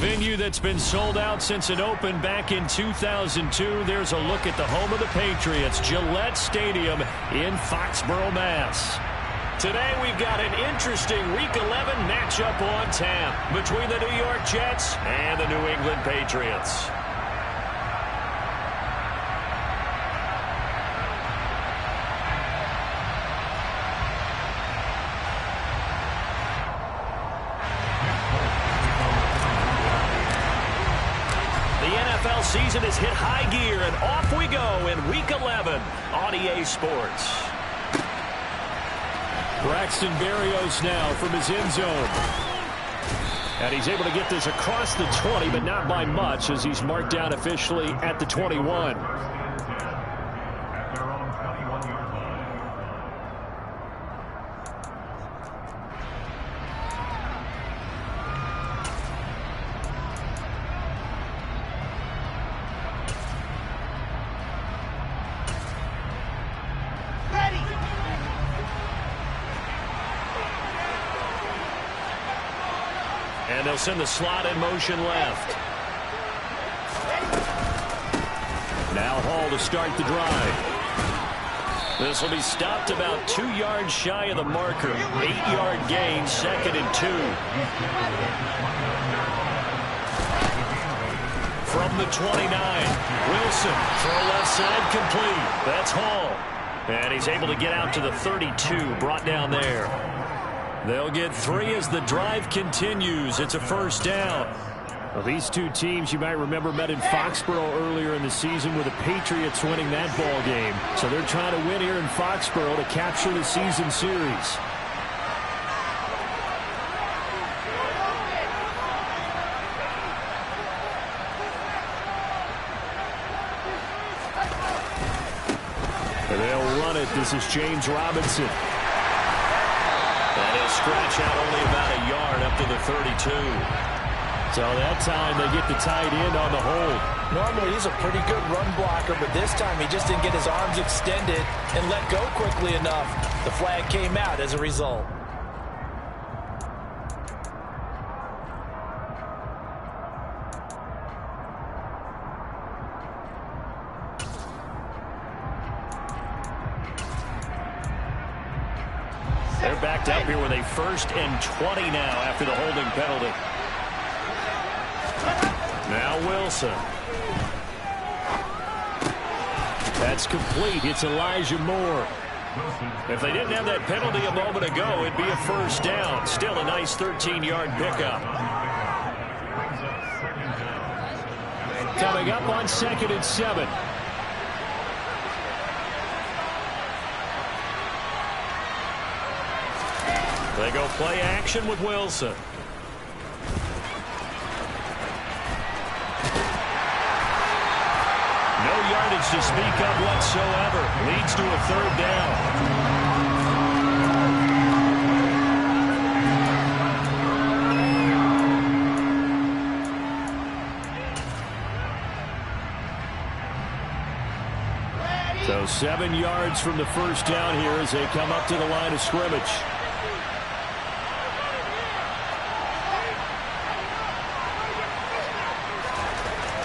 venue that's been sold out since it opened back in 2002. There's a look at the home of the Patriots, Gillette Stadium in Foxborough, Mass. Today we've got an interesting Week 11 matchup on tap between the New York Jets and the New England Patriots. Season has hit high gear, and off we go in Week 11 on EA Sports. Braxton Berrios now from his end zone. And he's able to get this across the 20, but not by much, as he's marked down officially at the 21. And they'll send the slot in motion left. Now Hall to start the drive. This will be stopped about 2 yards shy of the marker. 8-yard gain, 2nd and 2. From the 29, Wilson for a left side complete. That's Hall. And he's able to get out to the 32, brought down there. They'll get 3 as the drive continues. It's a first down. Well, these two teams, you might remember, met in Foxborough earlier in the season with the Patriots winning that ball game. So they're trying to win here in Foxborough to capture the season series. And they'll run it. This is James Robinson. And he'll scratch out only about a yard up to the 32. So that time they get the tight end on the hold. Normally he's a pretty good run blocker, but this time he just didn't get his arms extended and let go quickly enough. The flag came out as a result. They're backed up here with a 1st and 20 now after the holding penalty. Now Wilson. That's complete. It's Elijah Moore. If they didn't have that penalty a moment ago, it'd be a first down. Still a nice 13-yard pickup. Coming up on 2nd and 7. They go play action with Wilson. No yardage to speak of whatsoever. Leads to a 3rd down. So 7 yards from the first down here as they come up to the line of scrimmage.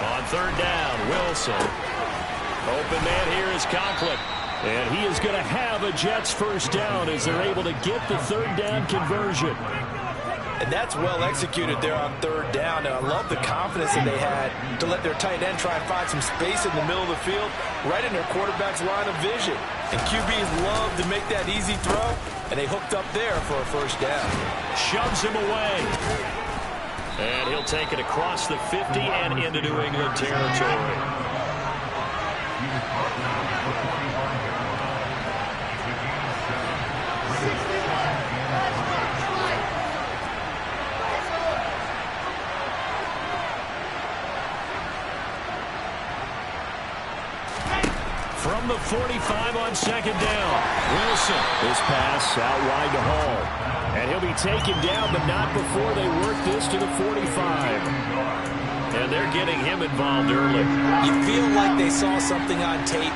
On 3rd down, Wilson. Open man here is Conklin. And he is going to have a Jets first down as they're able to get the 3rd down conversion. And that's well executed there on 3rd down. And I love the confidence that they had to let their tight end try and find some space in the middle of the field, right in their quarterback's line of vision. And QBs love to make that easy throw, and they hooked up there for a first down. Shoves him away. And he'll take it across the 50 and into New England territory. From the 45 on 2nd down, Wilson. His pass out wide to Hall. And he'll be taken down, but not before they work this to the 45. And they're getting him involved early. You feel like they saw something on tape,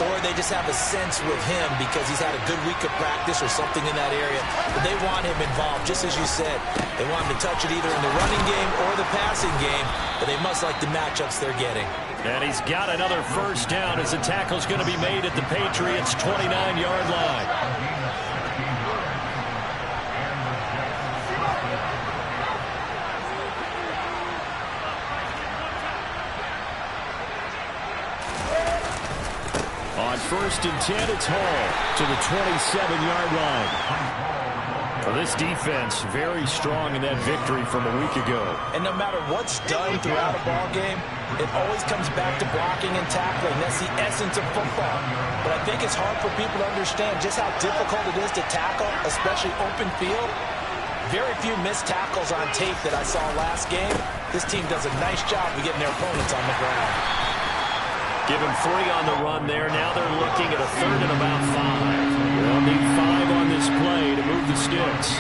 or they just have a sense with him because he's had a good week of practice or something in that area. But they want him involved, just as you said. They want him to touch it either in the running game or the passing game, but they must like the matchups they're getting. And he's got another first down as the tackle's going to be made at the Patriots' 29-yard line. On 1st and 10, it's Hall to the 27-yard line. Well, this defense very strong in that victory from a week ago. And no matter what's done throughout a ball game, it always comes back to blocking and tackling. That's the essence of football. But I think it's hard for people to understand just how difficult it is to tackle, especially open field. Very few missed tackles on tape that I saw last game. This team does a nice job of getting their opponents on the ground. Give him 3 on the run there. Now they're looking at a 3rd and about 5. They'll need 5 on this play to move the sticks.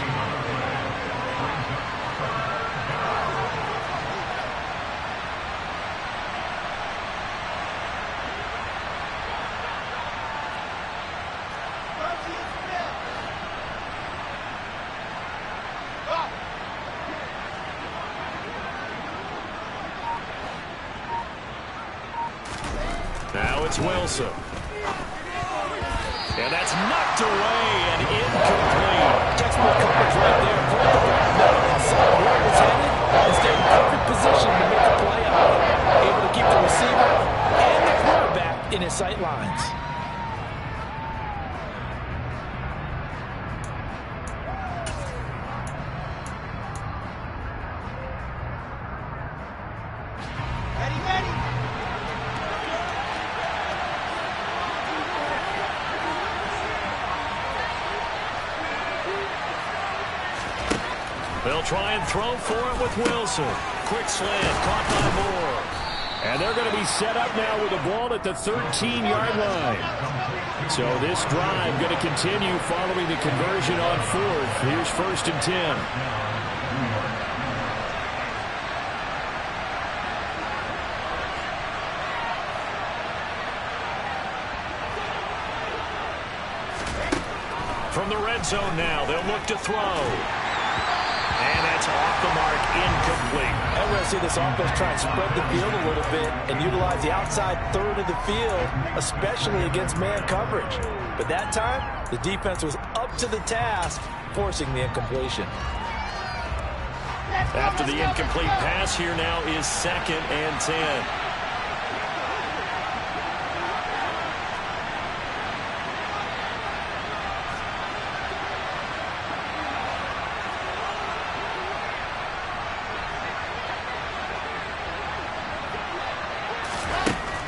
Now it's Wilson. And that's knocked away and incomplete. Textbook coverage right there. Saw where it was headed and stayed in perfect position to make a play on it. Able to keep the receiver and the quarterback in his sight lines. They'll try and throw for it with Wilson. Quick slant, caught by Moore. And they're going to be set up now with the ball at the 13-yard line. So this drive going to continue following the conversion on 4th. Here's 1st and 10. From the red zone now, they'll look to throw. And that's off the mark, incomplete. And we're going to see this offense try and spread the field a little bit and utilize the outside 3rd of the field, especially against man coverage. But that time, the defense was up to the task, forcing the incompletion. After the incomplete pass, here now is 2nd and 10.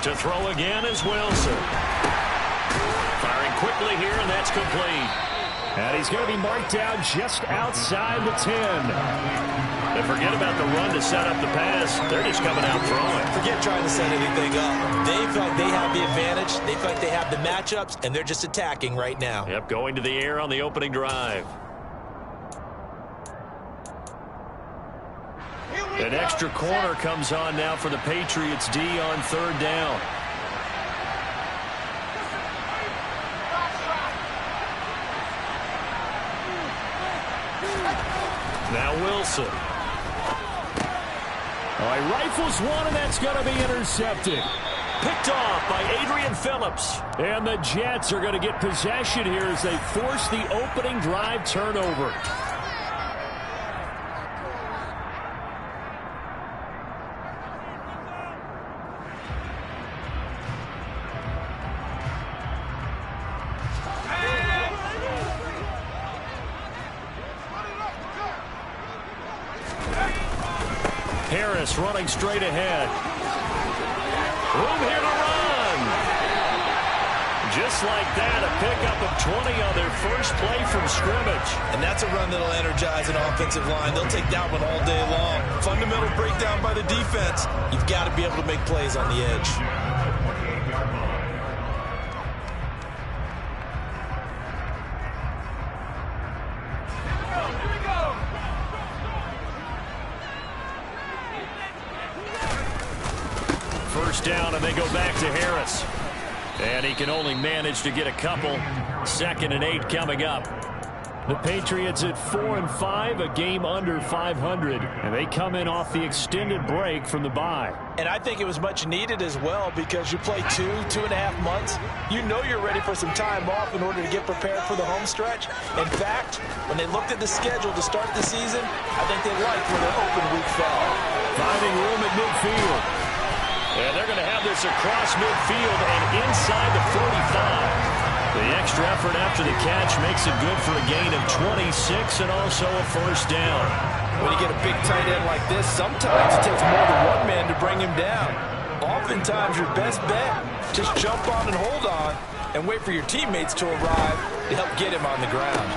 To throw again is Wilson. Firing quickly here, and that's complete. And he's going to be marked down just outside the 10. And forget about the run to set up the pass. They're just coming out throwing. Forget trying to set anything up. They feel like they have the advantage. They feel like they have the matchups, and they're just attacking right now. Yep, going to the air on the opening drive. An extra corner comes on now for the Patriots D on 3rd down. Now Wilson. All right, rifles one, and that's going to be intercepted. Picked off by Adrian Phillips. And the Jets are going to get possession here as they force the opening drive turnover. Harris running straight ahead. Room here to run. Just like that, a pickup of 20 on their first play from scrimmage. And that's a run that'll energize an offensive line. They'll take that one all day long. Fundamental breakdown by the defense. You've got to be able to make plays on the edge. first down, and they go back to Harris. And he can only manage to get a couple. 2nd and 8 coming up. The Patriots at 4-5, a game under 500, and they come in off the extended break from the bye. And I think it was much needed as well, because you play 2.5 months. You know you're ready for some time off in order to get prepared for the home stretch. In fact, when they looked at the schedule to start the season, I think they liked where their open week fell. Finding room at midfield. And they're going to have this across midfield and inside the 45. The extra effort after the catch makes it good for a gain of 26 and also a first down. When you get a big tight end like this, sometimes it takes more than one man to bring him down. Oftentimes, your best bet, just jump on and hold on and wait for your teammates to arrive to help get him on the ground.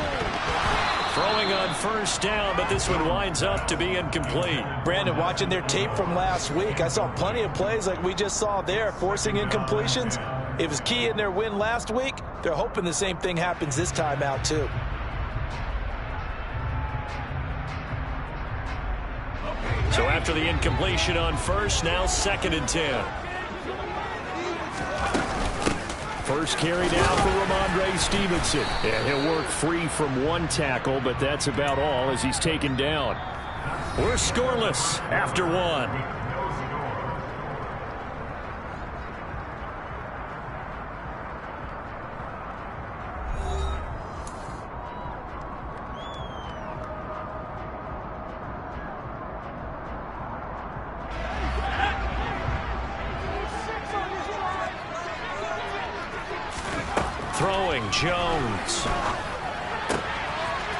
Throwing on first down, but this one winds up to be incomplete. Brandon, watching their tape from last week, I saw plenty of plays like we just saw there, forcing incompletions. It was key in their win last week. They're hoping the same thing happens this time out, too. So after the incompletion on first, now 2nd and 10. First carry down for Ramondre Stevenson. And he'll work free from one tackle, but that's about all as he's taken down. We're scoreless after one. Throwing, Jones.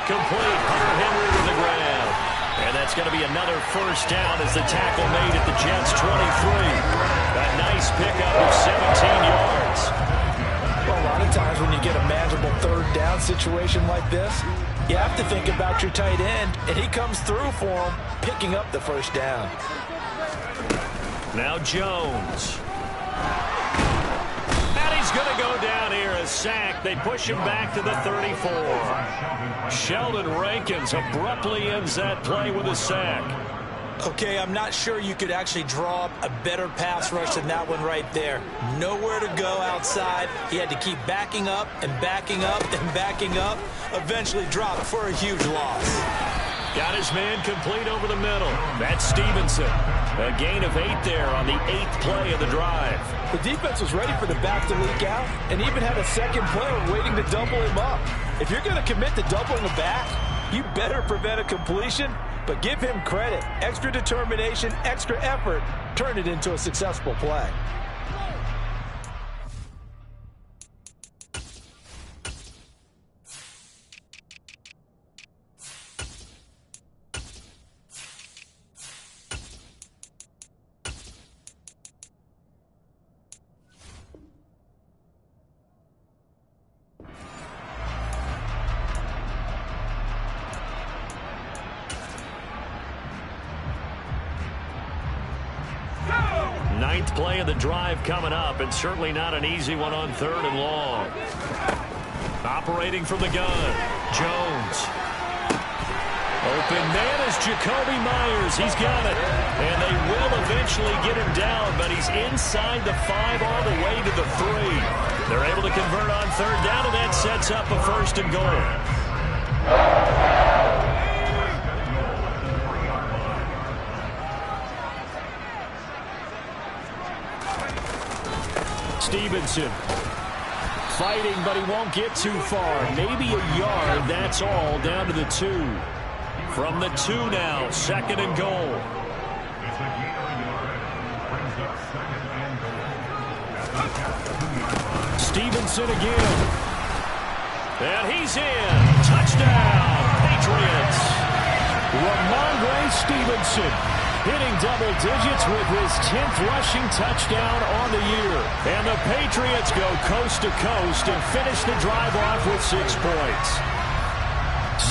Complete. Hunter Henry to the ground. And that's going to be another first down as the tackle made at the Jets' 23. A nice pickup of 17 yards. Well, a lot of times when you get a manageable third down situation like this, you have to think about your tight end, and he comes through for him, picking up the first down. Now Jones. He's going to go down here, a sack. They push him back to the 34. Sheldon Rankins abruptly ends that play with a sack. Okay, I'm not sure you could actually draw up a better pass rush than that one right there. Nowhere to go outside. He had to keep backing up and backing up and backing up. Eventually dropped for a huge loss. Got his man complete over the middle. That's Stevenson. A gain of 8 there on the 8th play of the drive. The defense was ready for the back to leak out and even had a second player waiting to double him up. If you're going to commit to doubling a back, you better prevent a completion, but give him credit. Extra determination, extra effort, turn it into a successful play. Ninth play of the drive coming up, and certainly not an easy one on 3rd and long. Operating from the gun, Jones. Open man is Jacoby Myers. He's got it. And they will eventually get him down, but he's inside the 5 all the way to the 3. They're able to convert on 3rd down, and that sets up a 1st and goal. Stevenson fighting, but he won't get too far. Maybe a yard, that's all, down to the 2. From the 2 now, 2nd and goal. Stevenson again. And he's in. Touchdown, Patriots. Ramondre Stevenson hitting double digits with his 10th rushing touchdown on the year. And the Patriots go coast to coast and finish the drive off with 6 points.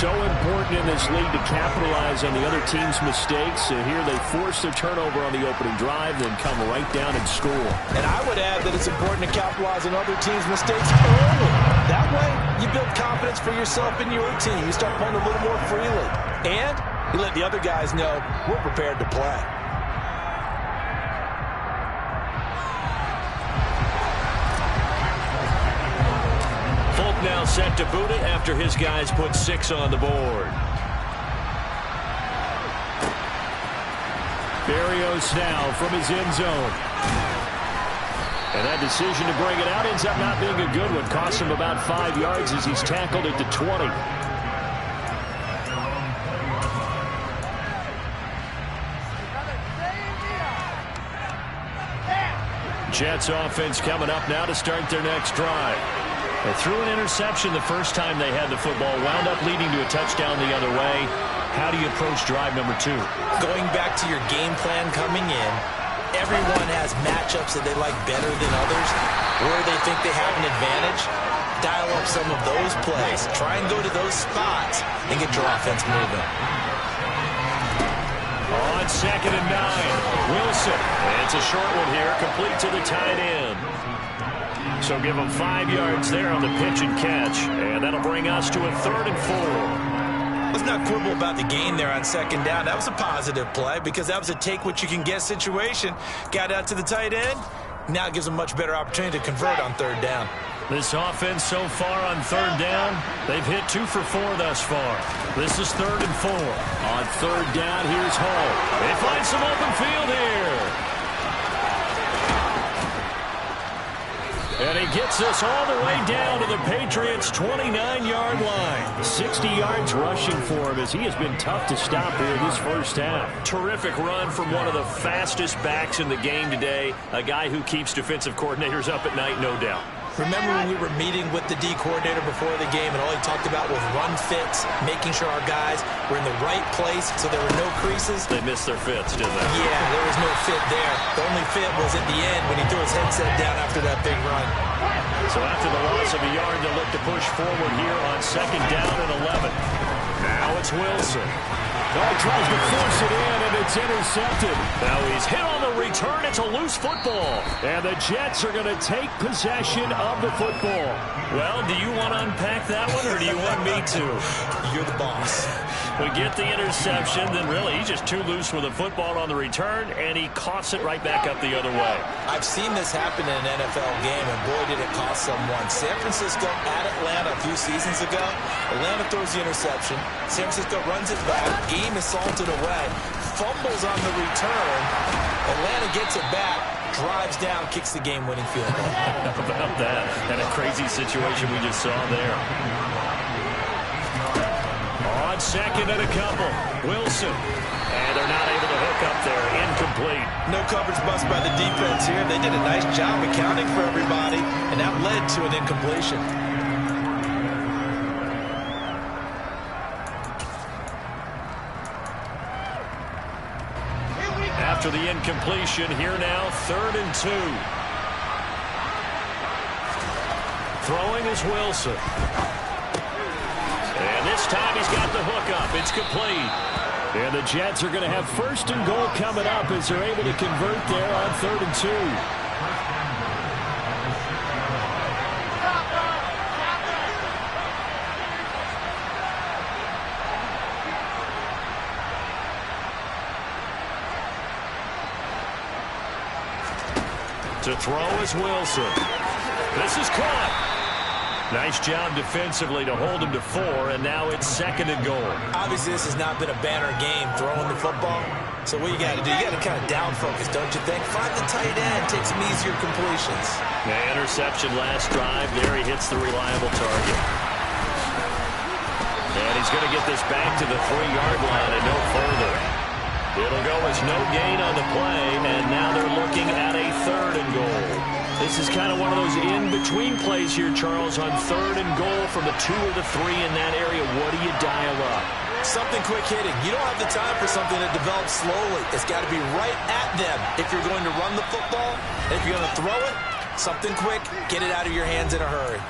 So important in this league to capitalize on the other team's mistakes. So here they force their turnover on the opening drive, then come right down and score. And I would add that it's important to capitalize on other teams' mistakes early. That way, you build confidence for yourself and your team. You start playing a little more freely. And you let the other guys know we're prepared to play. all set to boot it after his guys put 6 on the board. Berrios now from his end zone. And that decision to bring it out ends up not being a good one. Costs him about 5 yards as he's tackled at the 20. Jets offense coming up now to start their next drive. They threw an interception the first time they had the football, wound up leading to a touchdown the other way. How do you approach drive number 2? Going back to your game plan coming in, everyone has matchups that they like better than others, where they think they have an advantage. Dial up some of those plays. Try and go to those spots and get your offense moving. On 2nd and 9, Wilson. It's a short one here, complete to the tight end. So give him 5 yards there on the pitch and catch, and that'll bring us to a 3rd and 4. Let's not quibble about the gain there on 2nd down. That was a positive play because that was a take-what-you-can-get situation. Got out to the tight end. Now it gives them a much better opportunity to convert on 3rd down. This offense so far on 3rd down, they've hit 2 for 4 thus far. This is 3rd and 4. On 3rd down, here's Hall. They find some open field here. And he gets us all the way down to the Patriots' 29-yard line. 60 yards rushing for him as he has been tough to stop here this first half. Terrific run from one of the fastest backs in the game today. A guy who keeps defensive coordinators up at night, no doubt. Remember when we were meeting with the D coordinator before the game and all he talked about was run fits, making sure our guys were in the right place so there were no creases? They missed their fits, didn't they? Yeah, there was no fit there. The only fit was at the end when he threw his headset down after that big run. So after the loss of a yard, they'll look to push forward here on 2nd down and 11. Now it's Wilson. Oh, he tries to force it in, and it's intercepted. Now he's hit on the return. It's a loose football. And the Jets are going to take possession of the football. Well, do you want to unpack that one, or do you want me to? You're the boss. We get the interception, then really he's just too loose with the football on the return, and he coughs it right back up the other way. I've seen this happen in an NFL game, and boy, did it cost someone. San Francisco at Atlanta a few seasons ago. Atlanta throws the interception. San Francisco runs it back. Game is salted away. Fumbles on the return. Atlanta gets it back. Drives down, kicks the game-winning field goal. How about that? And a crazy situation we just saw there. On 2nd and a couple, Wilson. And they're not able to hook up there. Incomplete. No coverage bust by the defense here. They did a nice job accounting for everybody, and that led to an incompletion. After the incompletion, here now, 3rd and 2. Throwing is Wilson. And this time he's got the hook up. It's complete. And the Jets are going to have 1st and goal coming up as they're able to convert there on 3rd and 2. To throw is Wilson. This is caught. Nice job defensively to hold him to 4, and now it's 2nd and goal. Obviously, this has not been a banner game throwing the football. So what you got to do, you got to kind of down focus, don't you think? Find the tight end, take some easier completions. Yeah, interception last drive. There he hits the reliable target. And he's going to get this back to the 3-yard line and no further. It'll go as no gain on the play, and now they're looking at a 3rd and goal. This is kind of one of those in-between plays here, Charles, on 3rd and goal from the 2 or the 3 in that area. What do you dial up? Something quick hitting. You don't have the time for something that develops slowly. It's got to be right at them if you're going to run the football. And if you're going to throw it, something quick, get it out of your hands in a hurry.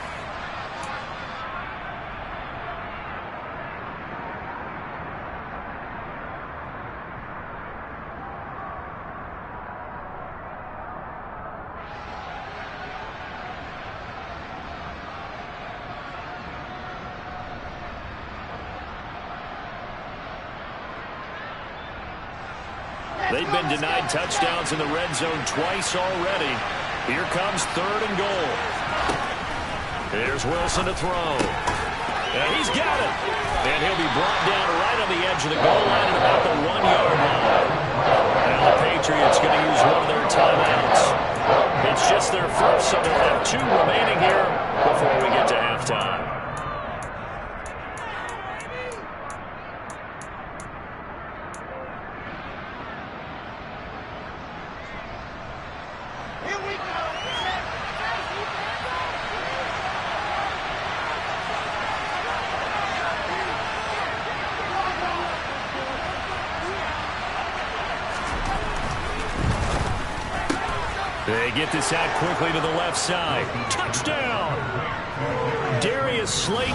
They've been denied touchdowns in the red zone twice already. Here comes 3rd and goal. Here's Wilson to throw. And he's got it. And he'll be brought down right on the edge of the goal line at about the 1-yard line. Now the Patriots going to use one of their timeouts. It's just their first, so they'll have 2 remaining here before we get to halftime. They get this out quickly to the left side. Touchdown! Darius Slayton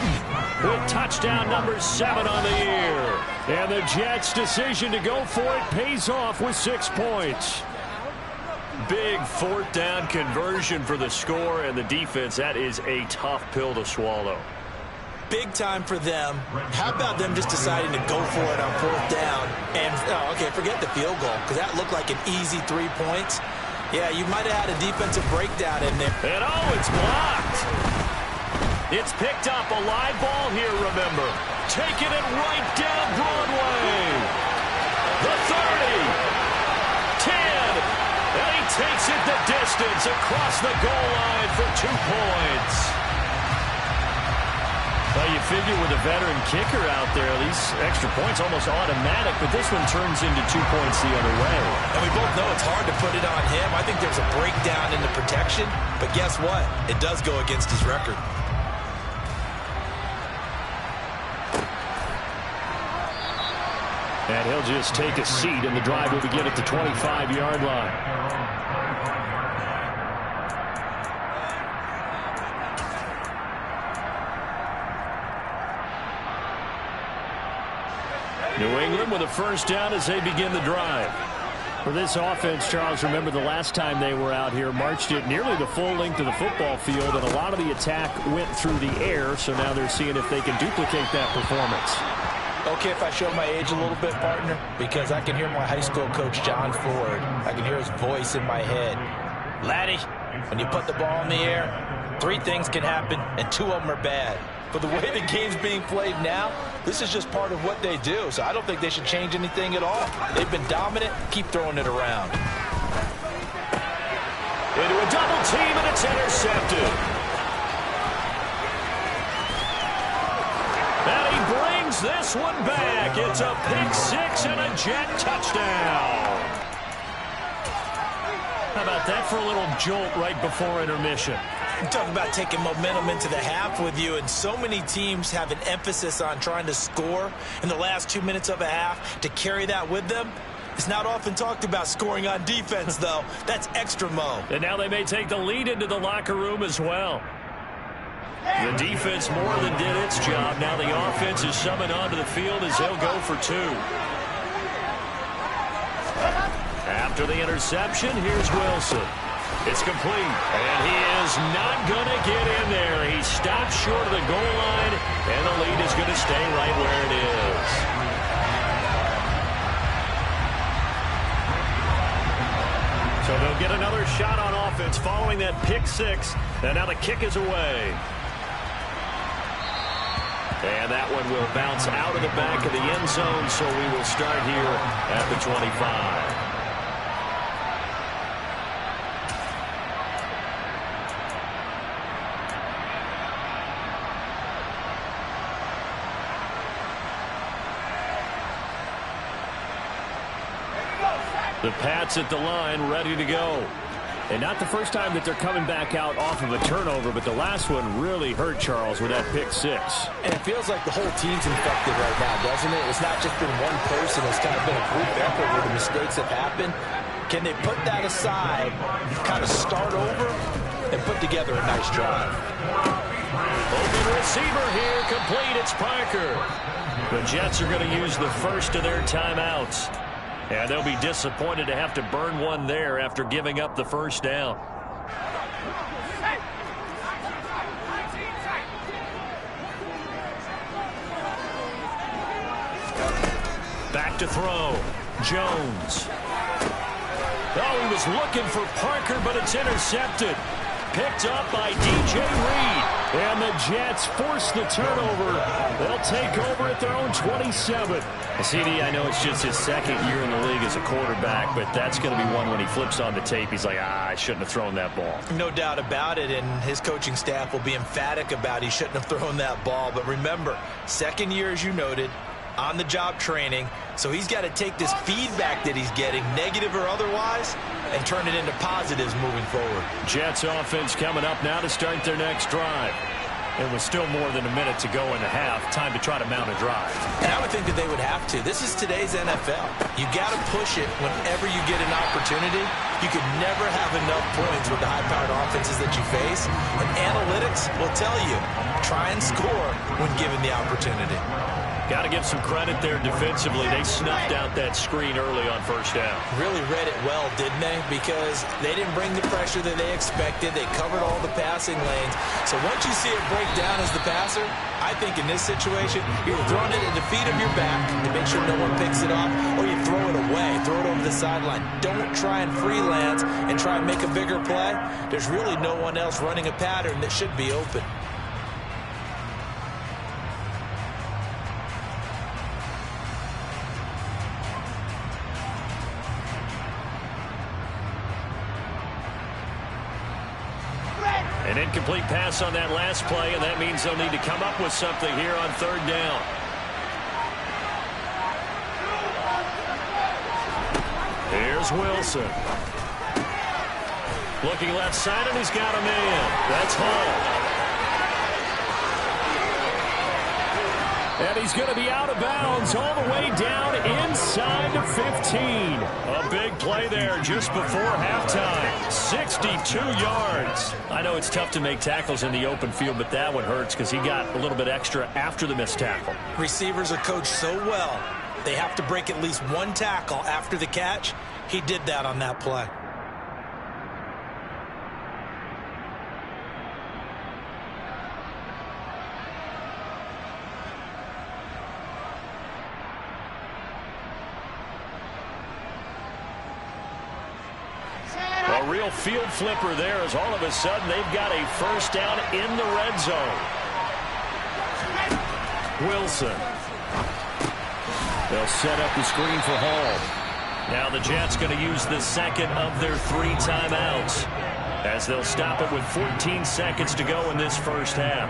with touchdown number 7 on the year. And the Jets' decision to go for it pays off with 6 points. Big 4th down conversion for the score, and the defense, that is a tough pill to swallow. Big time for them. How about them just deciding to go for it on 4th down? And, okay, forget the field goal, because that looked like an easy 3 points. Yeah, you might have had a defensive breakdown in there. And it's blocked. It's picked up, a live ball here, remember. Taking it right down Broadway. The 30. 10. And he takes it the distance across the goal line for 2 points. Well, you figure with a veteran kicker out there, these extra points almost automatic, but this one turns into 2 points the other way. And we both know it's hard to put it on him. I think there's a breakdown in the protection, but guess what? It does go against his record. And he'll just take a seat, and the drive will begin at the 25-yard line. New England with a first down as they begin the drive. For this offense, Charles, remember the last time they were out here, marched it nearly the full length of the football field, and a lot of the attack went through the air, so now they're seeing if they can duplicate that performance. Okay, if I show my age a little bit, partner, because I can hear my high school coach, John Ford. I can hear his voice in my head. Laddie, when you put the ball in the air, 3 things can happen, and 2 of them are bad. But the way the game's being played now, this is just part of what they do. So I don't think they should change anything at all. They've been dominant. Keep throwing it around. Into a double team, and it's intercepted. And he brings this one back. It's a pick 6 and a Jet touchdown. How about that for a little jolt right before intermission? Talk about taking momentum into the half with you, and so many teams have an emphasis on trying to score in the last 2 minutes of a half to carry that with them. It's not often talked about scoring on defense, though. That's extra mo. And now they may take the lead into the locker room as well. The defense more than did its job. Now the offense is summoned onto the field as they'll go for 2. After the interception, here's Wilson. It's complete, and he is not going to get in there. He stops short of the goal line, and the lead is going to stay right where it is. So they'll get another shot on offense following that pick 6, and now the kick is away. And that one will bounce out of the back of the end zone, so we will start here at the 25. The Pats at the line, ready to go. And not the first time that they're coming back out off of a turnover, but the last one really hurt, Charles, with that pick 6. And it feels like the whole team's infected right now, doesn't it? It's not just been one person. It's kind of been a group effort where the mistakes have happened. Can they put that aside, kind of start over, and put together a nice drive? Open receiver here, complete. It's Parker. The Jets are going to use the first of their timeouts. And they'll be disappointed to have to burn one there after giving up the first down. Back to throw. Jones. Oh, he was looking for Parker, but it's intercepted. Picked up by DJ Reed. And the Jets force the turnover. They'll take over at their own 27. CD, I know it's just his second year in the league as a quarterback, but that's going to be one when he flips on the tape. He's like, I shouldn't have thrown that ball. No doubt about it, and his coaching staff will be emphatic about he shouldn't have thrown that ball. But remember, second year, as you noted, on-the-job training, so he's got to take this feedback that he's getting, negative or otherwise, and turn it into positives moving forward. Jets offense coming up now to start their next drive. It was still more than a minute to go in the half. Time to try to mount a drive. And I would think that they would have to. This is today's NFL. You got to push it whenever you get an opportunity. You could never have enough points with the high-powered offenses that you face. And analytics will tell you, try and score when given the opportunity. Got to give some credit there defensively. They snuffed out that screen early on first down. Really read it well, didn't they? Because they didn't bring the pressure that they expected. They covered all the passing lanes. So once you see it break down as the passer, I think in this situation, you're throwing it at the feet of your back to make sure no one picks it off, or you throw it away, throw it over the sideline. Don't try and freelance and try and make a bigger play. There's really no one else running a pattern that should be open. An incomplete pass on that last play, and that means they'll need to come up with something here on third down. Here's Wilson. Looking left side, and he's got a man. That's Hall. And he's going to be out of bounds all the way down inside the 15. A big play there just before halftime. 62 yards. I know it's tough to make tackles in the open field, but that one hurts because he got a little bit extra after the missed tackle. Receivers are coached so well, they have to break at least one tackle after the catch. He did that on that play. A real field flipper there as all of a sudden they've got a first down in the red zone. Wilson. They'll set up the screen for Hall. Now the Jets going to use the second of their 3 timeouts as they'll stop it with 14 seconds to go in this first half.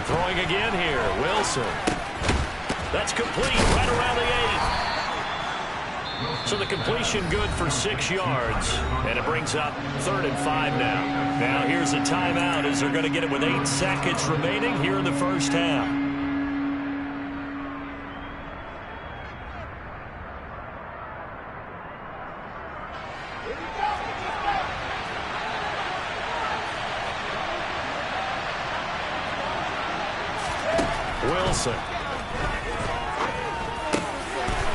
Throwing again here, Wilson. That's complete right around the 8. So the completion good for 6 yards, and it brings up 3rd and 5 now. Now here's a timeout as they're going to get it with 8 seconds remaining here in the first half. Wilson.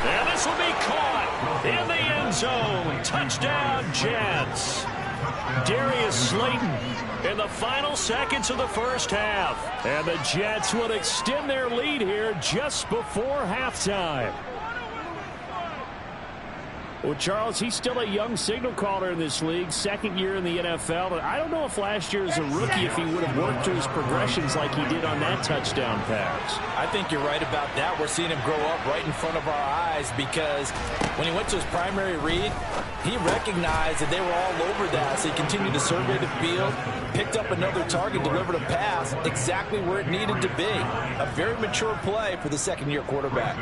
And this will be caught in the end zone. Touchdown, Jets. Darius Slayton in the final seconds of the first half. And the Jets will extend their lead here just before halftime. Well, Charles, he's still a young signal caller in this league, second year in the NFL. But I don't know if last year as a rookie if he would have worked through his progressions like he did on that touchdown pass. I think you're right about that. We're seeing him grow up right in front of our eyes because when he went to his primary read, he recognized that they were all over that. So he continued to survey the field, picked up another target, delivered a pass exactly where it needed to be. A very mature play for the second-year quarterback.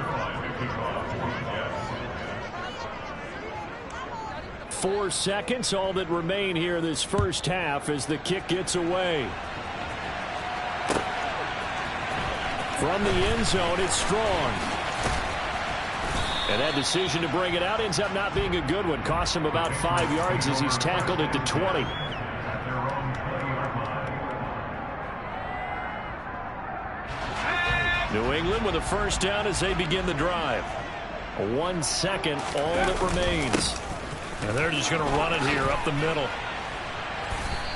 4 seconds, all that remain here this first half as the kick gets away. From the end zone, it's Strong. And that decision to bring it out ends up not being a good one. Costs him about 5 yards as he's tackled at the 20. New England with a first down as they begin the drive. 1 second, all that remains. And they're just going to run it here up the middle.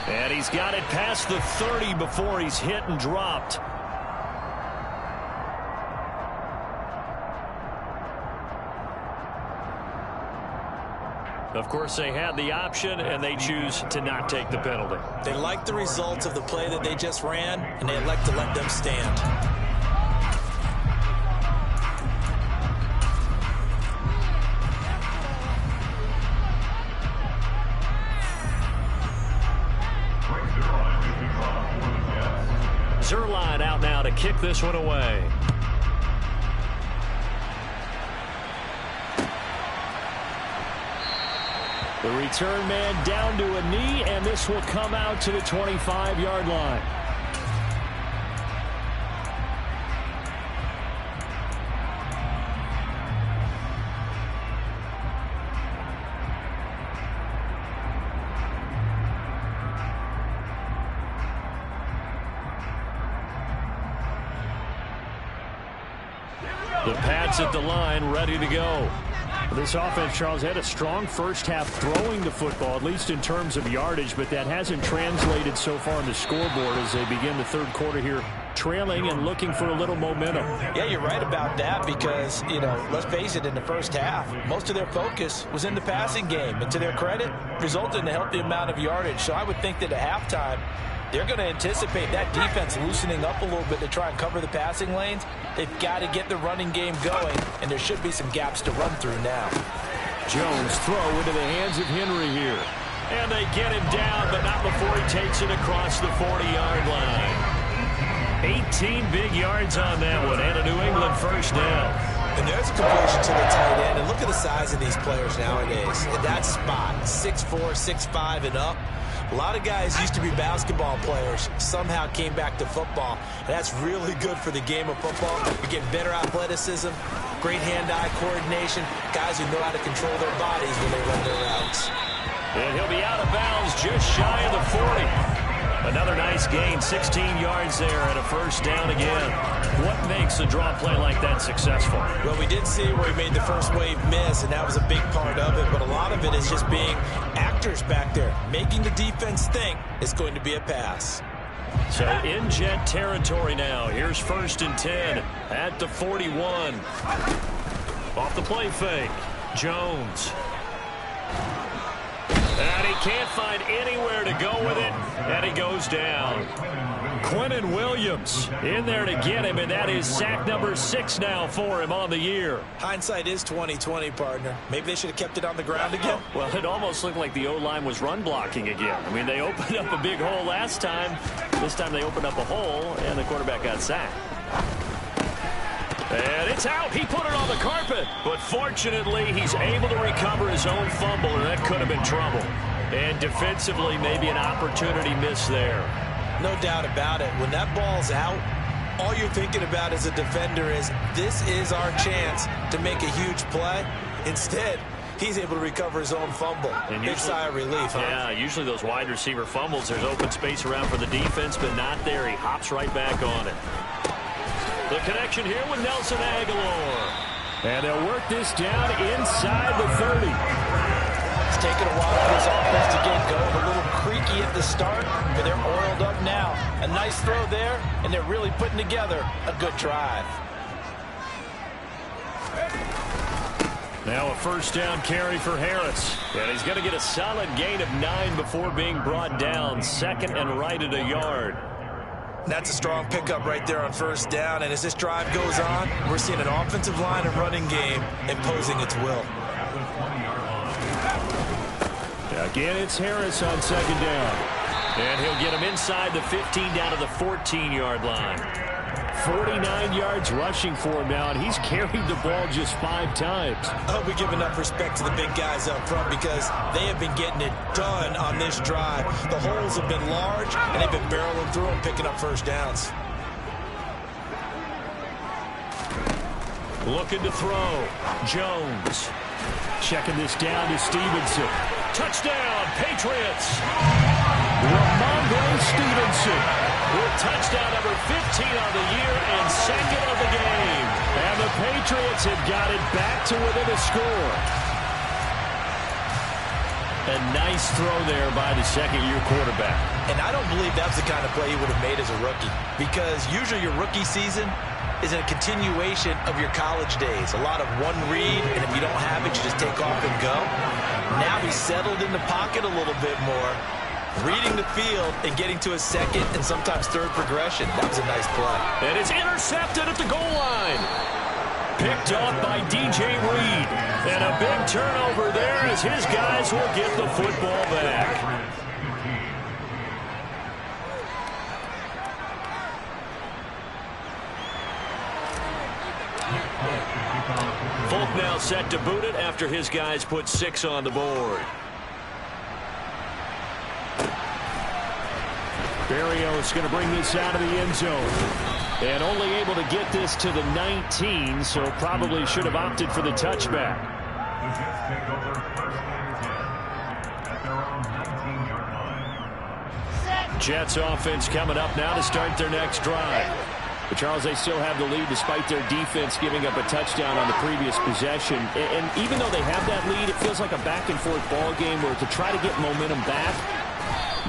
And he's got it past the 30 before he's hit and dropped. Of course, they had the option, and they choose to not take the penalty. They like the results of the play that they just ran, and they elect to let them stand. Zerline out now to kick this one away. The return man down to a knee, and this will come out to the 25-yard line. The Pats at the line, ready to go. This offense, Charles, had a strong first half throwing the football, at least in terms of yardage, but that hasn't translated so far on the scoreboard as they begin the third quarter here, trailing and looking for a little momentum. Yeah, you're right about that because, let's face it, in the first half, most of their focus was in the passing game. And to their credit, resulted in a healthy amount of yardage. So I would think that at halftime, they're going to anticipate that defense loosening up a little bit to try and cover the passing lanes. They've got to get the running game going, and there should be some gaps to run through now. Jones throw into the hands of Henry here. And they get him down, but not before he takes it across the 40-yard line. 18 big yards on that one, and a New England first down. And there's a completion to the tight end. And look at the size of these players nowadays. In that spot, 6'4", 6'5", and up. A lot of guys used to be basketball players, somehow came back to football. And that's really good for the game of football. You're getting better athleticism, great hand-eye coordination, guys who know how to control their bodies when they run their routes. And he'll be out of bounds just shy of the 40. Another nice gain, 16 yards there and a first down again. What makes a draw play like that successful? Well, we did see where he made the first wave miss, and that was a big part of it. But a lot of it is just being actors back there, making the defense think it's going to be a pass. So in jet territory now. Here's 1st and 10 at the 41. Off the play fake. Jones. And he can't find anywhere to go with it, and he goes down. Quinnen Williams in there to get him, and that is sack number 6 now for him on the year. Hindsight is 20/20, partner. Maybe they should have kept it on the ground again. Well, it almost looked like the O-line was run blocking again. I mean, they opened up a big hole last time. This time they opened up a hole, and the quarterback got sacked. And it's out. He put it on the carpet. But fortunately, he's able to recover his own fumble, and that could have been trouble. And defensively, maybe an opportunity missed there. No doubt about it. When that ball's out, all you're thinking about as a defender is, this is our chance to make a huge play. Instead, he's able to recover his own fumble. And big sigh of relief, huh? Yeah, usually those wide receiver fumbles, there's open space around for the defense, but not there. He hops right back on it. The connection here with Nelson Aguilar. And they'll work this down inside the 30. It's taken a while for this offense to get going. A little creaky at the start, but they're oiled up now. A nice throw there, and they're really putting together a good drive. Now a first down carry for Harris. And he's going to get a solid gain of 9 before being brought down. 2nd and right at a yard. That's a strong pickup right there on first down. And as this drive goes on, we're seeing an offensive line and running game imposing its will. Again, it's Harris on 2nd down. And he'll get him inside the 15 down to the 14-yard line. 49 yards rushing for him now, and he's carried the ball just 5 times. I hope we give enough respect to the big guys up front because they have been getting it done on this drive. The holes have been large, and they've been barreling through them, picking up first downs. Looking to throw. Jones. Checking this down to Stevenson. Touchdown, Patriots. Ramondre Stevenson with touchdown number 15 on the year and 2nd of the game. And the Patriots have got it back to within a score. A nice throw there by the 2nd-year quarterback. And I don't believe that's the kind of play he would have made as a rookie, because usually your rookie season is a continuation of your college days. A lot of one read, and if you don't have it, you just take off and go. Now he's Maybe settled in the pocket a little bit more, reading the field and getting to a second and sometimes third progression. That was a nice play. And it's intercepted at the goal line. Picked off by DJ Reed. And a big turnover there as his guys will get the football back. Folk now set to boot it after his guys put 6 on the board. Barrios going to bring this out of the end zone. And only able to get this to the 19, so probably should have opted for the touchback. Jets offense coming up now to start their next drive. But Charles, they still have the lead despite their defense giving up a touchdown on the previous possession. And even though they have that lead, it feels like a back-and-forth ball game where to try to get momentum back,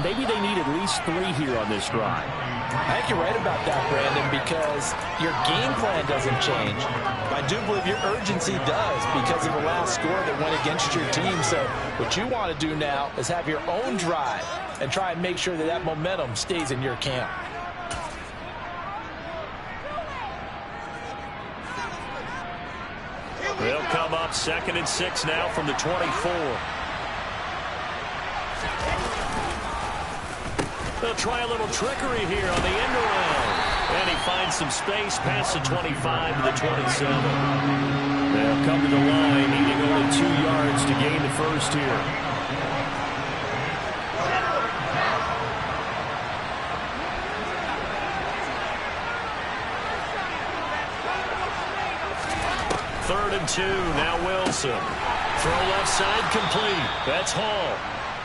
maybe they need at least 3 here on this drive. I think you're right about that, Brandon, because your game plan doesn't change. I do believe your urgency does because of the last score that went against your team. So what you want to do now is have your own drive and try and make sure that that momentum stays in your camp. They'll come up 2nd and 6 now from the 24. They'll try a little trickery here on the end around. And he finds some space past the 25 to the 27. They'll come to the line, needing only 2 yards to gain the first here. Third and 2, now Wilson. Throw left side complete. That's Hall.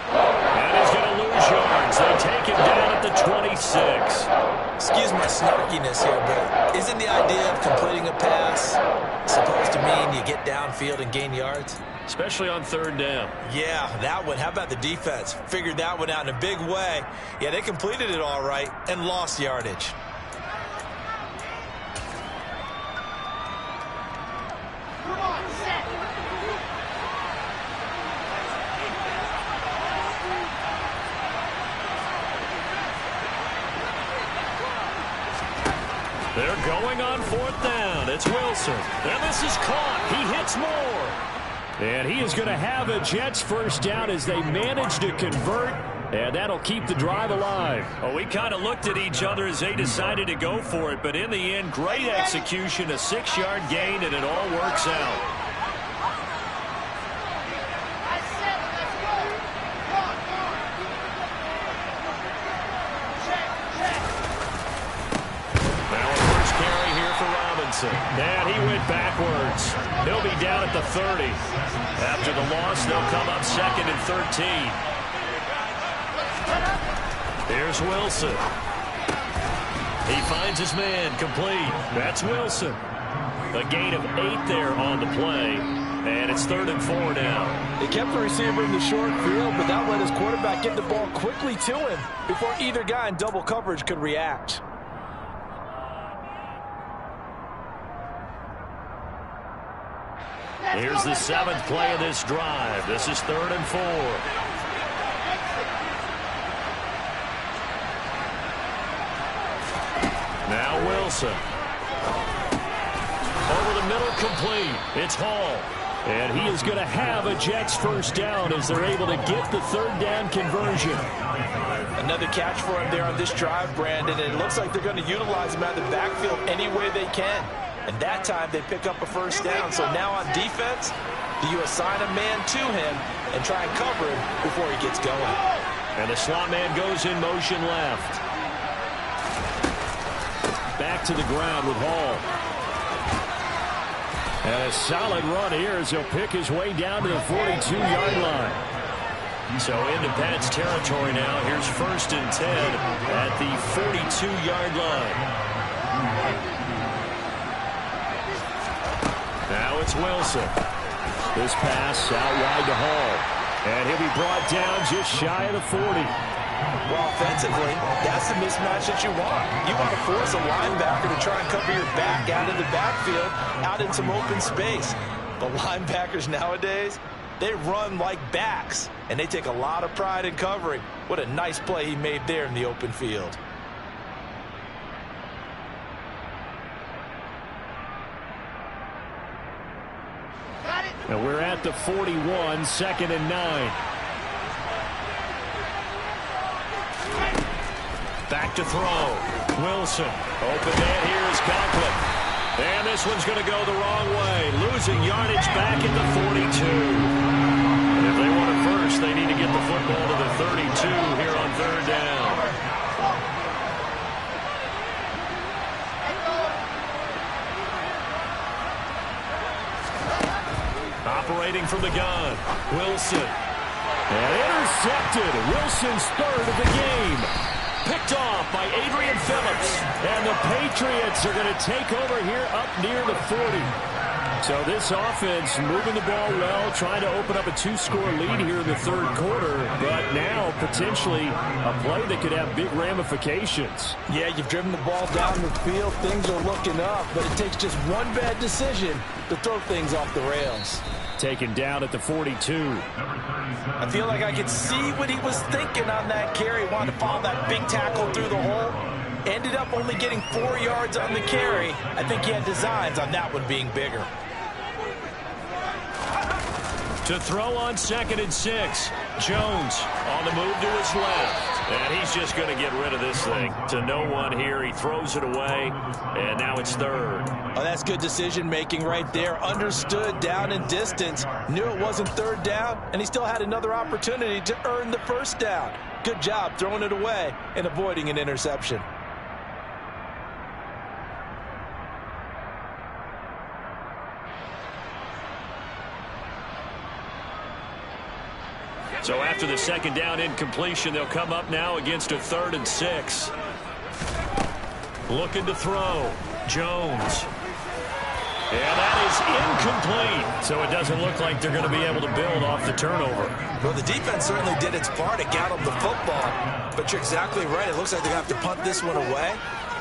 And he's going to lose yards. They take him down at the 26. Excuse my snarkiness here, but isn't the idea of completing a pass supposed to mean you get downfield and gain yards? Especially on 3rd down. Yeah, that one. How about the defense? Figured that one out in a big way. Yeah, they completed it all right and lost yardage. They're going on 4th down. It's Wilson. And this is caught. He hits Moore. And he is going to have a Jets first down as they manage to convert. And that'll keep the drive alive. Oh, we kind of looked at each other as they decided to go for it. But in the end, great execution, a 6-yard gain, and it all works out. And he went backwards. He'll be down at the 30. After the loss, they'll come up 2nd and 13. Here's Wilson. He finds his man complete. That's Wilson. A gain of 8 there on the play. And it's 3rd and 4 now. They kept the receiver in the short field, but that let his quarterback get the ball quickly to him before either guy in double coverage could react. Here's the 7th play of this drive. This is 3rd and 4. Now Wilson. Over the middle, complete. It's Hall. And he is going to have a Jets first down as they're able to get the 3rd down conversion. Another catch for him there on this drive, Brandon. And it looks like they're going to utilize him out of the backfield any way they can. And that time they pick up a first down. So now on defense, do you assign a man to him and try and cover him before he gets going? And the slot man goes in motion left. Back to the ground with Hall. And a solid run here as he'll pick his way down to the 42-yard line. So into Pat's territory now. Here's 1st and 10 at the 42-yard line. Now it's Wilson. This pass out wide to Hall. And he'll be brought down just shy of the 40. Well, offensively, that's the mismatch that you want. You want to force a linebacker to try and cover your back out of the backfield, out in some open space. The linebackers nowadays, They run like backs, and they take a lot of pride in covering. What a nice play he made there in the open field. And we're at the 41, 2nd and 9. Back to throw. Wilson. Open man here is Conklin. And this one's going to go the wrong way. Losing yardage back at the 42. If they want it first, they need to get the football to the 32 here on 3rd down. Operating from the gun. Wilson. And intercepted. Wilson's 3rd of the game. Picked off by Adrian Phillips. And the Patriots are going to take over here up near the 40. So this offense moving the ball well, trying to open up a 2-score lead here in the 3rd quarter. But now potentially a play that could have big ramifications. Yeah, you've driven the ball down the field. Things are looking up. But it takes just one bad decision to throw things off the rails. Taken down at the 42. I feel like I could see what he was thinking on that carry. Wanted to follow that big tackle through the hole. Ended up only getting 4 yards on the carry. I think he had designs on that one being bigger. To throw on 2nd and 6. Jones on the move to his left. And he's just going to get rid of this thing. To no one here. He throws it away. And now it's 3rd. Oh, that's good decision-making right there. Understood down and distance. Knew it wasn't 3rd down. And he still had another opportunity to earn the 1st down. Good job throwing it away and avoiding an interception. So after the 2nd down incompletion, they'll come up now against a 3rd and 6. Looking to throw. Jones. And that is incomplete. So it doesn't look like they're going to be able to build off the turnover. Well, the defense certainly did its part to get them the football. But you're exactly right. It looks like they're going to have to punt this one away.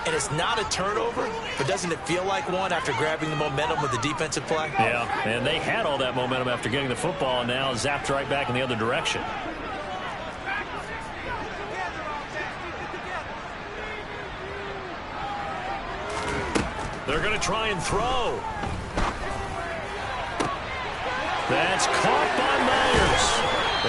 And it's not a turnover, but doesn't it feel like one after grabbing the momentum with the defensive play? Yeah, and they had all that momentum after getting the football, and now zapped right back in the other direction. They're going to try and throw. That's caught by Myers.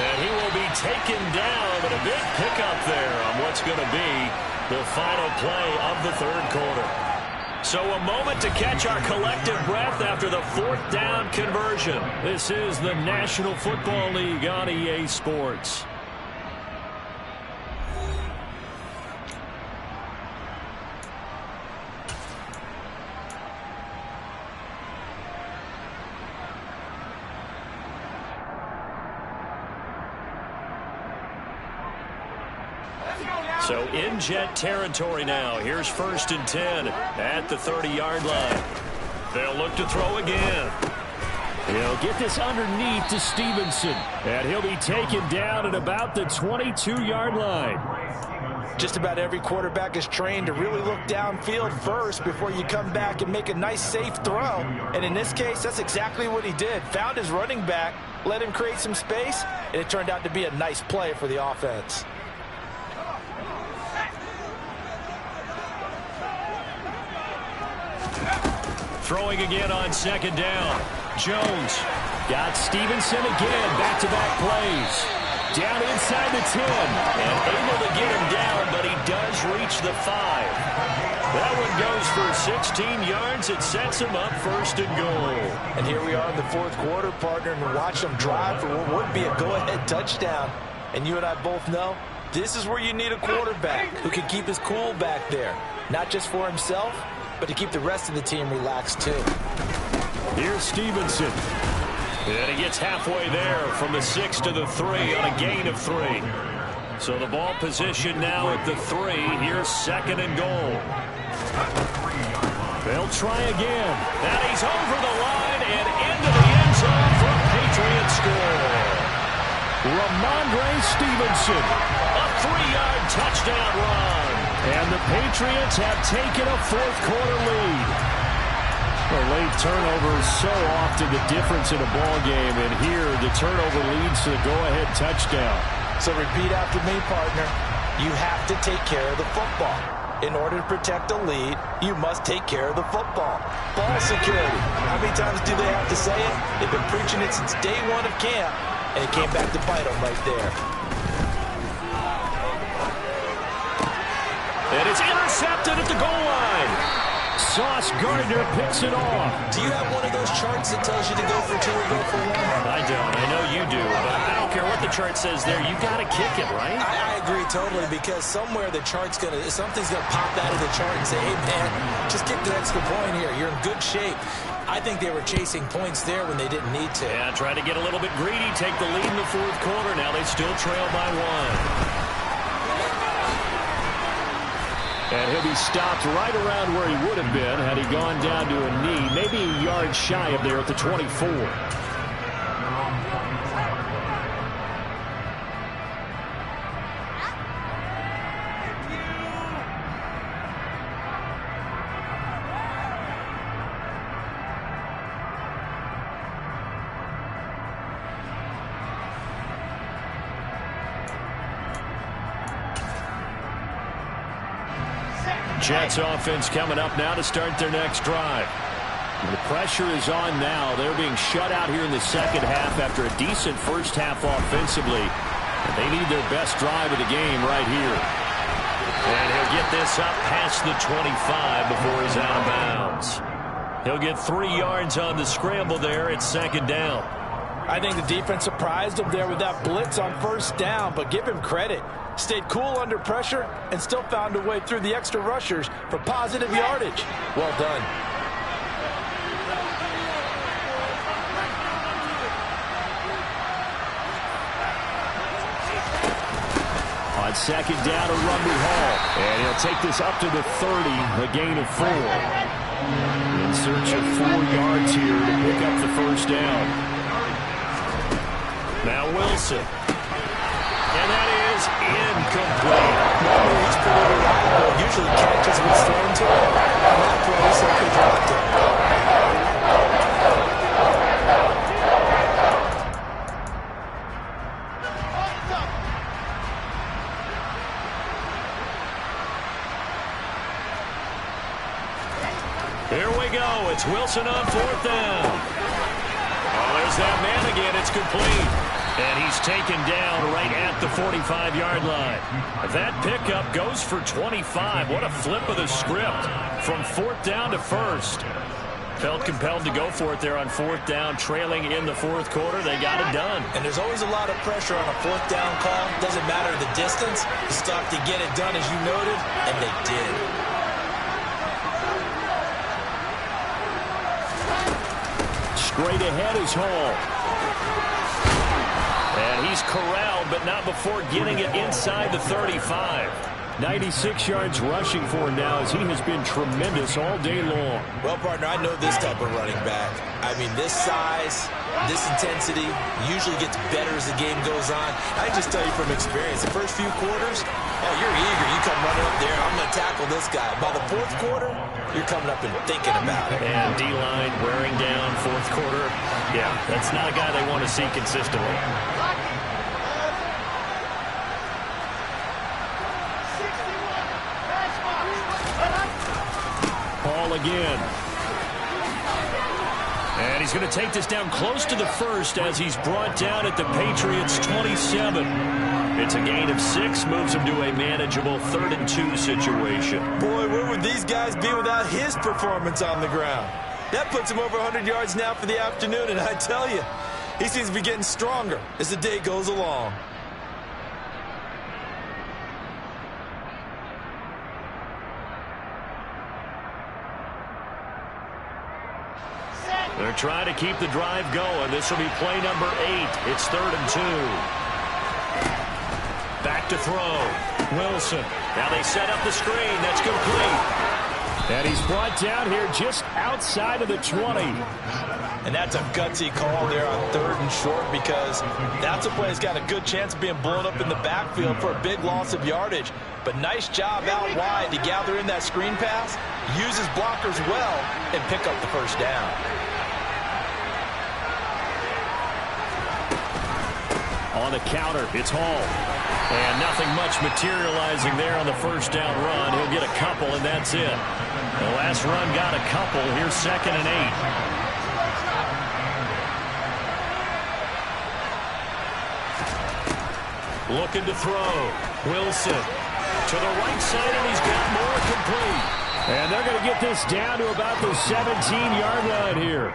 And he will be taken down, but a big pickup there on what's going to be the final play of the 3rd quarter. So a moment to catch our collective breath after the 4th down conversion. This is the National Football League on EA Sports. So in Jet territory now. Here's 1st and 10 at the 30-yard line. They'll look to throw again. He'll get this underneath to Stevenson. And he'll be taken down at about the 22-yard line. Just about every quarterback is trained to really look downfield first before you come back and make a nice, safe throw. And in this case, that's exactly what he did. Found his running back, let him create some space, and it turned out to be a nice play for the offense. Throwing again on 2nd down. Jones got Stevenson again. Back-to-back plays. Down inside the 10. And able to get him down, but he does reach the 5. That one goes for 16 yards. It sets him up 1st and goal. And here we are in the 4th quarter, partner, and watch them drive for what would be a go-ahead touchdown. And you and I both know this is where you need a quarterback who can keep his cool back there. Not just for himself, but to keep the rest of the team relaxed too. Here's Stevenson. And he gets halfway there from the 6 to the 3 on a gain of 3. So the ball position now at the 3. Here's 2nd and goal. They'll try again. And he's over the line and into the end zone for a Patriot score. Ramondre Stevenson, a 3-yard touchdown run. And the Patriots have taken a 4th quarter lead. A late turnover is so often the difference in a ball game, and here the turnover leads to the go-ahead touchdown. So repeat after me, partner. You have to take care of the football. In order to protect a lead, you must take care of the football. Ball security. How many times do they have to say it? They've been preaching it since day one of camp, and it came back to bite them right there. And it's intercepted at the goal line. Sauce Gardner picks it off. Do you have one of those charts that tells you to go for two or go for one? I don't. I know you do, but I don't care what the chart says there. You got to kick it, right? I agree totally, because somewhere the chart's something's gonna pop out of the chart and say, hey man, just kick the extra point here. You're in good shape. I think they were chasing points there when they didn't need to. Yeah, try to get a little bit greedy, take the lead in the fourth quarter. Now they still trail by one. And he'll be stopped right around where he would have been had he gone down to a knee, maybe a yard shy of there at the 24. Jets offense coming up now to start their next drive. The pressure is on now. They're being shut out here in the second half after a decent first half offensively. And they need their best drive of the game right here. And he'll get this up past the 25 before he's out of bounds. He'll get 3 yards on the scramble there. It's second down. I think the defense surprised him there with that blitz on first down, but give him credit. Stayed cool under pressure and still found a way through the extra rushers for positive yardage. Well done. On second down, a run with Hall. And he'll take this up to the 30, a gain of 4. In search of 4 yards here to pick up the first down. Now Wilson. And that is incomplete. He's pretty reliable. Usually catches what's thrown to him. On that throw, he simply dropped it. Here we go. It's Wilson on fourth down. Oh, there's that man again. It's complete. And he's taken down right at the 45-yard line. That pickup goes for 25. What a flip of the script from fourth down to first. Felt compelled to go for it there on fourth down, trailing in the fourth quarter. They got it done. And there's always a lot of pressure on a fourth down call. Doesn't matter the distance. You stop to get it done, as you noted, and they did. Straight ahead is Hall. And he's corralled, but not before getting it inside the 35. 96 yards rushing for him now, as he has been tremendous all day long. Well, partner, I know this type of running back. I mean, this size, this intensity usually gets better as the game goes on. I just tell you from experience, the first few quarters, oh, you're eager. You come running up there, I'm going to tackle this guy. By the fourth quarter, you're coming up and thinking about it. And D-line wearing down fourth quarter. Yeah, that's not a guy they want to see consistently. Hall again. And he's going to take this down close to the first as he's brought down at the Patriots' 27. It's a gain of 6, moves him to a manageable 3rd and 2 situation. Boy, where would these guys be without his performance on the ground? That puts him over 100 yards now for the afternoon, and I tell you, he seems to be getting stronger as the day goes along. They're trying to keep the drive going. This will be play number 8. It's 3rd and 2. Back to throw. Wilson. Now they set up the screen. That's complete. And he's brought down here just outside of the 20. And that's a gutsy call there on 3rd and short, because that's a play that's got a good chance of being blown up in the backfield for a big loss of yardage. But nice job out wide to gather in that screen pass use his blockers well, and pick up the first down. On the counter, it's Hall. And nothing much materializing there on the first down run. He'll get a couple, and that's it. The last run got a couple. Here's 2nd and 8. Looking to throw. Wilson to the right side, and he's got more complete. And they're going to get this down to about the 17-yard line here.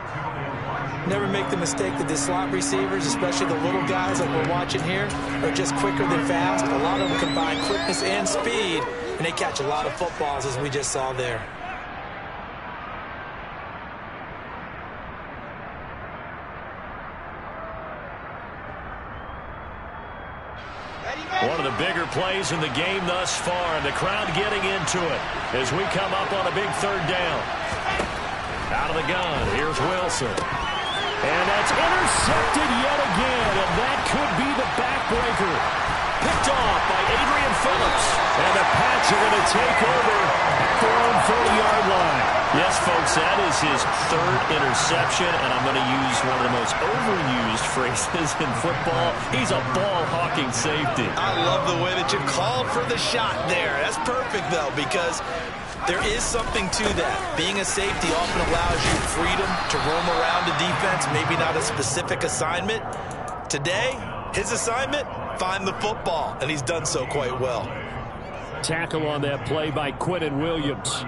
Never make the mistake that the slot receivers, especially the little guys like we're watching here, are just quicker than fast. A lot of them combine quickness and speed, and they catch a lot of footballs, as we just saw there. One of the bigger plays in the game thus far, and the crowd getting into it as we come up on a big 3rd down. Out of the gun, here's Wilson. And that's intercepted yet again, and that could be the backbreaker. Picked off by Adrian Phillips. And the Pats are going to take over at their own 30-yard line. Yes, folks, that is his 3rd interception, and I'm going to use one of the most overused phrases in football. He's a ball-hawking safety. I love the way that you called for the shot there. That's perfect, though, because there is something to that. Being a safety often allows you freedom to roam around the defense, maybe not a specific assignment. Today, his assignment, find the football, and he's done so quite well. Tackle on that play by Quinnen Williams.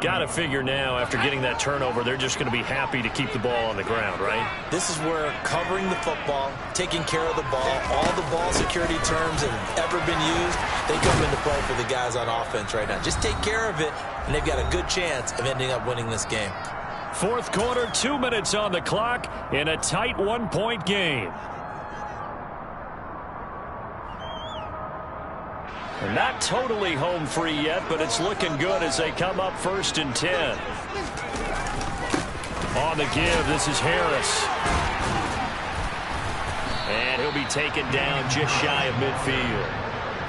Got to figure now, after getting that turnover, they're just going to be happy to keep the ball on the ground, right? This is where covering the football, taking care of the ball, all the ball security terms that have ever been used, they come into play for the guys on offense right now. Just take care of it, and they've got a good chance of ending up winning this game. 4th quarter, 2 minutes on the clock in a tight 1-point game. They're not totally home free yet, but it's looking good as they come up 1st and 10. On the give, this is Harris. And he'll be taken down just shy of midfield.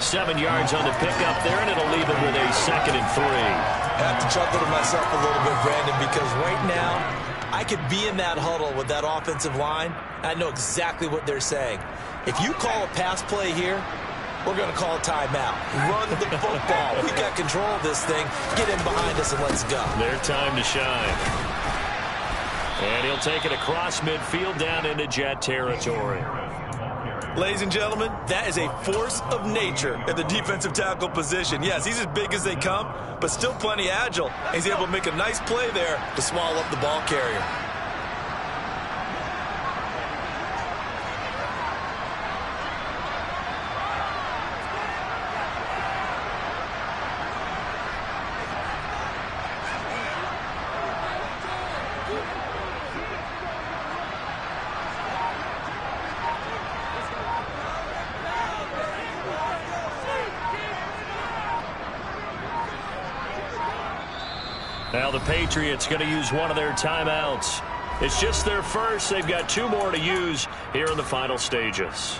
7 yards on the pickup there, and it'll leave him with a 2nd and 3. I have to chuckle to myself a little bit, Brandon, because right now I could be in that huddle with that offensive line. I know exactly what they're saying. If you call a pass play here, we're going to call a timeout. Run the football. We've got control of this thing. Get in behind us and let's go. Their time to shine. And he'll take it across midfield down into Jet territory. Ladies and gentlemen, that is a force of nature at the defensive tackle position. Yes, he's as big as they come, but still plenty agile. He's able to make a nice play there to swallow up the ball carrier. Now the Patriots going to use one of their timeouts. It's just their first. They've got 2 more to use here in the final stages.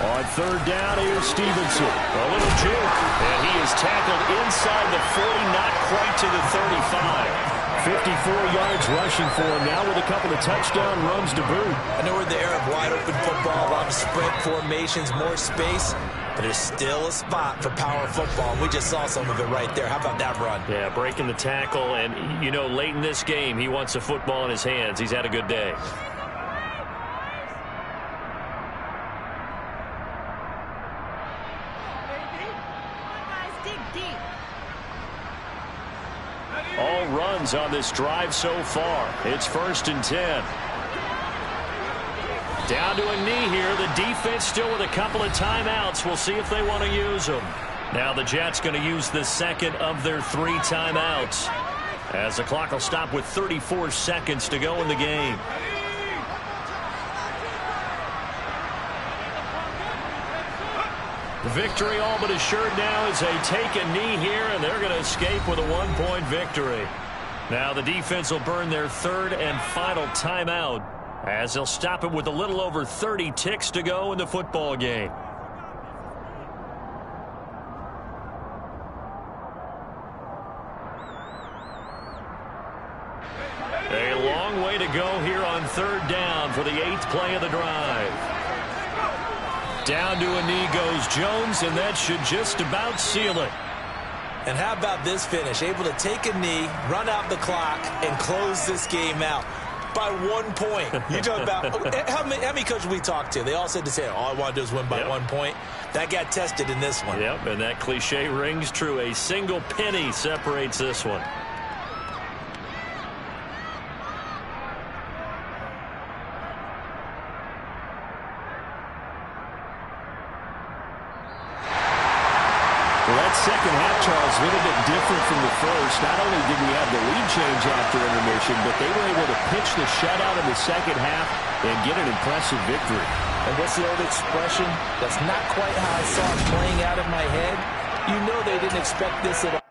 On 3rd down, here's Stevenson. A little juke, and he is tackled inside the 40, not quite to the 35. 54 yards rushing for him now with a couple of touchdown runs to boot. I know we're in the era of wide-open football, a lot of sprint formations, more space, but there's still a spot for power football. We just saw some of it right there. How about that run? Yeah, breaking the tackle, and, you know, late in this game, he wants the football in his hands. He's had a good day. All runs on this drive so far. It's 1st and 10. Down to a knee here. The defense still with a couple of timeouts. We'll see if they want to use them. Now the Jets going to use the 2nd of their 3 timeouts, as the clock will stop with 34 seconds to go in the game. Victory all but assured now as they take a knee here, and they're going to escape with a 1-point victory. Now the defense will burn their third and final timeout as they'll stop it with a little over 30 ticks to go in the football game. A long way to go here on third down for the 8th play of the drive. Down to a knee goes Jones, and that should just about seal it. And how about this finish? Able to take a knee, run out the clock, and close this game out by 1 point. You talk about how many coaches we talked to? They all said the same. All I want to do is win by 1 point. That got tested in this one. Yep, and that cliche rings true. A single penny separates this one. Well, that second half, Charles, a little bit different from the first. Not only did we have the lead change after intermission, but they were able to pitch the shutout in the second half and get an impressive victory. And what's the old expression? That's not quite how I saw it playing out in my head. You know they didn't expect this at all.